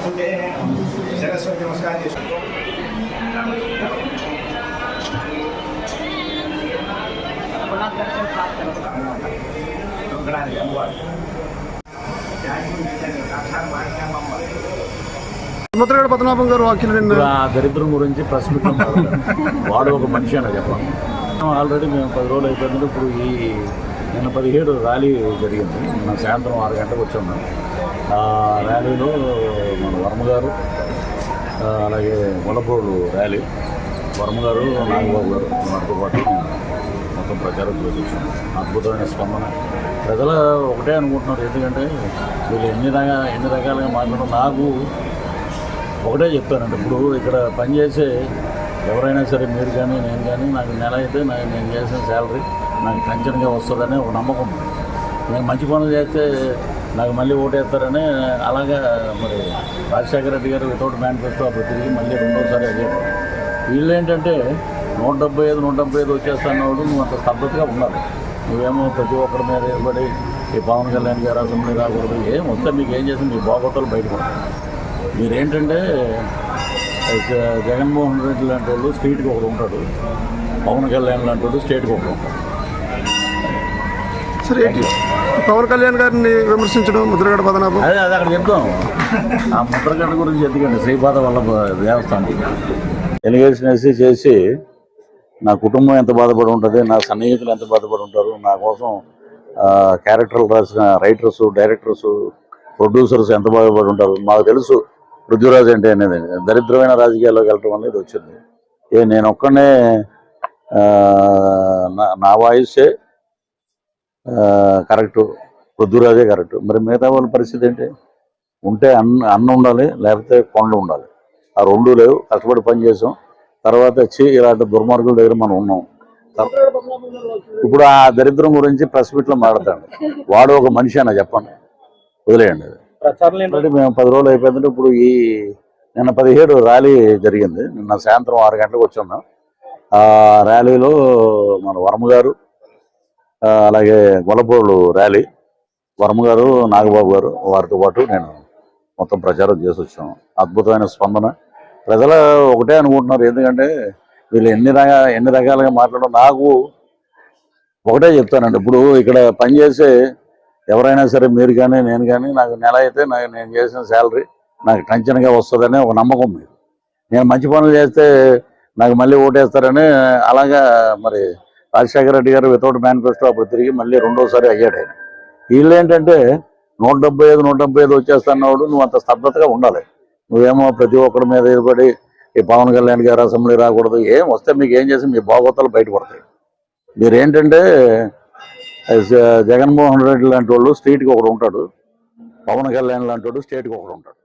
ఉంటే సరస్వతి నమస్కారం చేసుకో. ముద్రగడ పద్మనాభం గారు వ్యాఖ్యలు దరిద్రం గురించి ప్రశ్న వాడు ఒక మనిషి అని చెప్పాలి. ఆల్రెడీ మేము 10 రోజులు అయిపోయింది. ఇప్పుడు నిన్న 17 ర్యాలీ జరిగింది. నిన్న సాయంత్రం 6 గంటలకు వచ్చాము. ఆ ర్యాలీలో మన వర్మ గారు, అలాగే ములపూరు ర్యాలీ, వర్మ గారు, నాగబాబు గారు వాటితో పాటు మొత్తం ప్రచారం చేసేసాను. అద్భుతమైన స్పందన. ప్రజలు ఒకటే అనుకుంటున్నారు, ఎందుకంటే వీళ్ళు ఎన్ని రకాలుగా మాట్లాడడం. నాకు ఒకటే చెప్తానండి, ఇప్పుడు ఇక్కడ పనిచేసే ఎవరైనా సరే, మీరు కానీ నేను కానీ, నాకు నెల అయితే నేను చేసిన శాలరీ నాకు టెన్షన్గా వస్తుందని ఒక నమ్మకం ఉంది. నేను మంచి పనులు చేస్తే నాకు మళ్ళీ ఓటేస్తారని. అలాగా మరి రాజశేఖర రెడ్డి గారు వితౌట్ మేనిఫెస్టో అప్పుడు తిరిగి మళ్ళీ రెండోసారి అయ్యారు. వీళ్ళు ఏంటంటే 175 వచ్చేస్తాన్నవాడు నువ్వు అంత స్తబ్దతగా ఉండాలి. నువ్వేమో ప్రతి ఒక్కరి మీద ఏర్పడి ఈ పవన్ కళ్యాణ్ గారు అసెంబ్లీ రాకూడదు, ఏం వస్తే మీకు ఏం చేసి మీ బాగోతాలు బయటపడతారు. మీరేంటంటే జగన్మోహన్ రెడ్డి లాంటి వాళ్ళు స్ట్రీట్కి ఒకడు ఉంటాడు, పవన్ కళ్యాణ్ లాంటి వాళ్ళు స్టేట్కి ఒకడు ఉంటాడు. సరే, పవన్ కళ్యాణ్ గారిని విమర్శించడం ముద్రగడ పద్మనాభం అదే అక్కడ చెప్తాం. ఆ ముద్రగడ గురించి ఎందుకండి, శ్రీపాద వల్ల దేవస్థానం ఎలిగేషన్ వేసి చేసి నా కుటుంబం ఎంత బాధపడి ఉంటుంది, నా సన్నిహితులు ఎంత బాధపడి ఉంటారు, నా కోసం క్యారెక్టర్లు రాసిన రైటర్స్, డైరెక్టర్స్, ప్రొడ్యూసర్స్ ఎంత బాధపడి ఉంటారు. మాకు తెలుసు పృథ్వీరాజ్ అంటే అనేది. దరిద్రమైన రాజకీయాల్లోకి వెళ్ళటం అనేది వచ్చింది. నేను ఒక్కనే నా వాయిసే కరెక్టు, పృథ్వీరాజే కరెక్టు. మరి మిగతా వాళ్ళ పరిస్థితి ఏంటి? ఉంటే అన్న ఉండాలి, లేకపోతే కొండ ఉండాలి. ఆ రెండూ లేవు. కష్టపడి పని చేసాం. తర్వాత వచ్చి ఇలాంటి దుర్మార్గుల దగ్గర మనం ఉన్నాం. ఇప్పుడు ఆ దరిద్రం గురించి ప్రెస్ మీట్లో మాట్లాడతాను. వాడు ఒక మనిషి అన్న చెప్పండి, వదిలేయండి. మేము 10 రోజులు అయిపోయిందంటే ఇప్పుడు నిన్న 17 ర్యాలీ జరిగింది. నిన్న సాయంత్రం 6 గంటలకు వచ్చాము. ఆ ర్యాలీలో మన వర్మ గారు, అలాగే గొల్లపూరు ర్యాలీ, వర్మ గారు, నాగబాబు గారు వారితో పాటు నేను మొత్తం ప్రచారం చేసి వచ్చాము. అద్భుతమైన స్పందన. ప్రజలు ఒకటే అనుకుంటున్నారు, ఎందుకంటే వీళ్ళు ఎన్ని రకాలుగా మాట్లాడడం. నాకు ఒకటే చెప్తానండి, ఇప్పుడు ఇక్కడ పనిచేసే ఎవరైనా సరే, మీరు కానీ నేను కానీ, నాకు నెల అయితే నేను చేసిన శాలరీ నాకు టెన్షన్గా వస్తుందని ఒక నమ్మకం ఉంది. నేను మంచి పనులు చేస్తే నాకు మళ్ళీ ఓటేస్తారని. అలాగా మరి రాజశేఖర రెడ్డి గారు వితౌట్ మేనిఫెస్టో అప్పుడు తిరిగి మళ్ళీ రెండోసారి అయ్యాడు ఆయన. వీళ్ళు ఏంటంటే 175 వచ్చేస్తాన్నవాడు నువ్వు అంత స్తబ్దతగా ఉండాలి. నువ్వేమో ప్రతి ఒక్కరి మీద ఏర్పడి ఈ పవన్ కళ్యాణ్ గారు అసెంబ్లీ రాకూడదు, ఏం వస్తే మీకు ఏం చేసి మీ బాగోతాలు బయటపడతాయి. మీరేంటంటే జగన్మోహన్ రెడ్డి లాంటి వాళ్ళు స్ట్రీట్కి ఒకడు ఉంటాడు, పవన్ కళ్యాణ్ లాంటి వాడు స్టేట్కి ఒకడు ఉంటాడు.